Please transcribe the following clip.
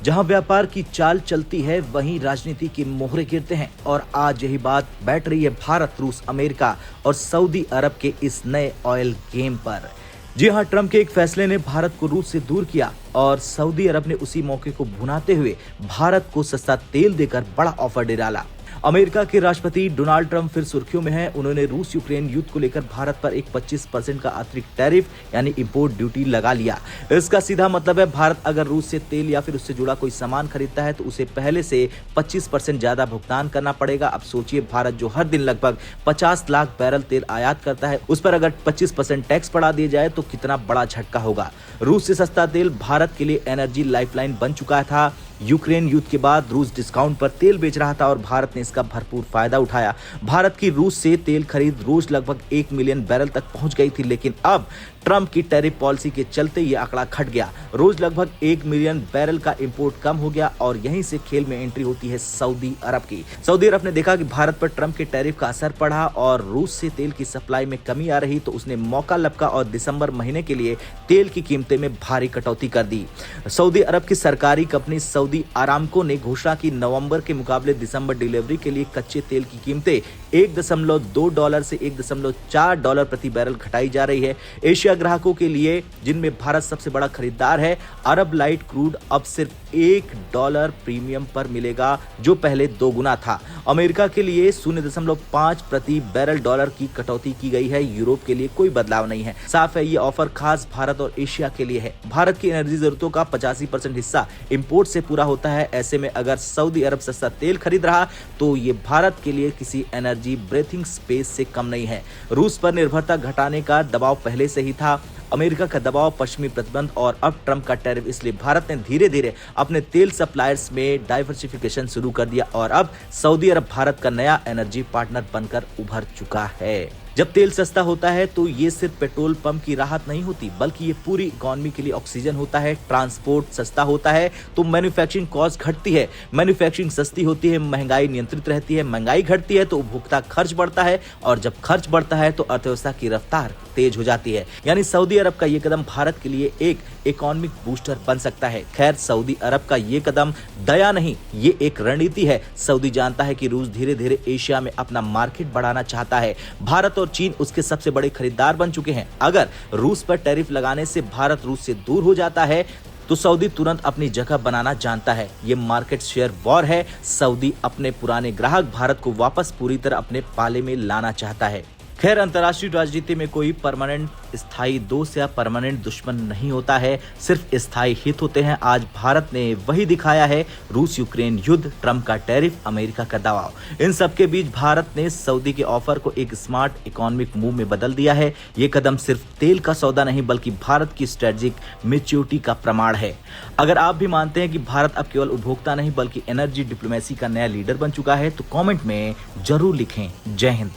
जहां व्यापार की चाल चलती है वहीं राजनीति के मोहरे गिरते हैं और आज यही बात बैठ रही है भारत, रूस, अमेरिका और सऊदी अरब के इस नए ऑयल गेम पर। जी हां, ट्रंप के एक फैसले ने भारत को रूस से दूर किया और सऊदी अरब ने उसी मौके को भुनाते हुए भारत को सस्ता तेल देकर बड़ा ऑफर दे डाला। अमेरिका के राष्ट्रपति डोनाल्ड ट्रंप फिर सुर्खियों में हैं। उन्होंने रूस यूक्रेन युद्ध को लेकर भारत पर एक 25% का अतिरिक्त टैरिफ यानी इंपोर्ट ड्यूटी लगा लिया। इसका सीधा मतलब है भारत अगर रूस से तेल या फिर उससे जुड़ा कोई सामान खरीदता है तो उसे पहले से 25% ज्यादा भुगतान करना पड़ेगा। अब सोचिए, भारत जो हर दिन लगभग 50 लाख बैरल तेल आयात करता है, उस पर अगर 25% टैक्स बढ़ा दिया जाए तो कितना बड़ा झटका होगा। रूस से सस्ता तेल भारत के लिए एनर्जी लाइफलाइन बन चुका था। यूक्रेन युद्ध के बाद रूस डिस्काउंट पर तेल बेच रहा था और भारत ने इसका भरपूर फायदा उठाया। भारत की रूस से तेल खरीद रोज लगभग 1 मिलियन बैरल तक पहुंच गई थी, लेकिन अब ट्रंप की टैरिफ पॉलिसी के चलते ये आंकड़ा घट गया। रोज लगभग 1 मिलियन बैरल का इंपोर्ट कम हो गया और यहीं से खेल में एंट्री होती है सऊदी अरब की। सऊदी अरब ने देखा कि भारत पर ट्रंप के टैरिफ का असर पड़ा और रूस से तेल की सप्लाई में कमी आ रही, तो उसने मौका लपका और दिसंबर महीने के लिए तेल की कीमतें में भारी कटौती कर दी। सऊदी अरब की सरकारी कंपनी सऊदी आरामको ने घोषणा की नवंबर के मुकाबले दिसंबर डिलीवरी के लिए कच्चे तेल की कीमतें $1.2 से $1.4 प्रति बैरल घटाई जा रही है। एशिया ग्राहकों के लिए, जिनमें भारत सबसे बड़ा खरीदार है, अरब लाइट क्रूड अब सिर्फ $1 प्रीमियम पर मिलेगा, जो पहले 2 गुना था। अमेरिका के लिए 0.5 प्रति बैरल डॉलर की कटौती की गई है। यूरोप के लिए कोई बदलाव नहीं है। साफ है, ये ऑफर खास भारत और एशिया के लिए है। भारत की एनर्जी जरूरतों का 85% हिस्सा इंपोर्ट से पूरा होता है। ऐसे में अगर सऊदी अरब सस्ता तेल खरीद रहा तो ये भारत के लिए किसी एनर्जी ब्रीथिंग स्पेस से कम नहीं है। रूस पर निर्भरता घटाने का दबाव पहले से ही था। अमेरिका का दबाव, पश्चिमी प्रतिबंध और अब ट्रंप का टैरिफ, इसलिए भारत ने धीरे धीरे अपने तेल सप्लायर्स में डाइवर्सिफिकेशन शुरू कर दिया और अब सऊदी अरब भारत का नया एनर्जी पार्टनर बनकर उभर चुका है। जब तेल सस्ता होता है तो ये सिर्फ पेट्रोल पंप की राहत नहीं होती, बल्कि ये पूरी इकोनॉमी के लिए ऑक्सीजन होता है। ट्रांसपोर्ट सस्ता होता है तो मैन्युफैक्चरिंग कॉस्ट घटती है, मैन्युफैक्चरिंग सस्ती होती है, महंगाई नियंत्रित रहती है, महंगाई घटती है तो उपभोक्ता खर्च बढ़ता है और जब खर्च बढ़ता है तो अर्थव्यवस्था की रफ्तार तेज हो जाती है। यानी सऊदी अरब का ये कदम भारत के लिए एक इकोनॉमिक बूस्टर बन सकता है। खैर, सऊदी अरब का ये कदम दया नहीं, ये एक रणनीति है। सऊदी जानता है कि रूस धीरे धीरे एशिया में अपना मार्केट बढ़ाना चाहता है। भारत और चीन उसके सबसे बड़े खरीदार बन चुके हैं। अगर रूस पर टैरिफ लगाने से भारत रूस से दूर हो जाता है तो सऊदी तुरंत अपनी जगह बनाना जानता है। ये मार्केट शेयर वॉर है। सऊदी अपने पुराने ग्राहक भारत को वापस पूरी तरह अपने पाले में लाना चाहता है। खैर, अंतर्राष्ट्रीय राजनीति में कोई परमानेंट स्थायी दोस्त या परमानेंट दुश्मन नहीं होता है, सिर्फ स्थायी हित होते हैं। आज भारत ने वही दिखाया है। रूस यूक्रेन युद्ध, ट्रंप का टैरिफ, अमेरिका का दबाव, इन सब के बीच भारत ने सऊदी के ऑफर को एक स्मार्ट इकोनॉमिक मूव में बदल दिया है। ये कदम सिर्फ तेल का सौदा नहीं बल्कि भारत की स्ट्रेटेजिक मैच्योरिटी का प्रमाण है। अगर आप भी मानते हैं कि भारत अब केवल उपभोक्ता नहीं बल्कि एनर्जी डिप्लोमेसी का नया लीडर बन चुका है तो कॉमेंट में जरूर लिखें। जय हिंद।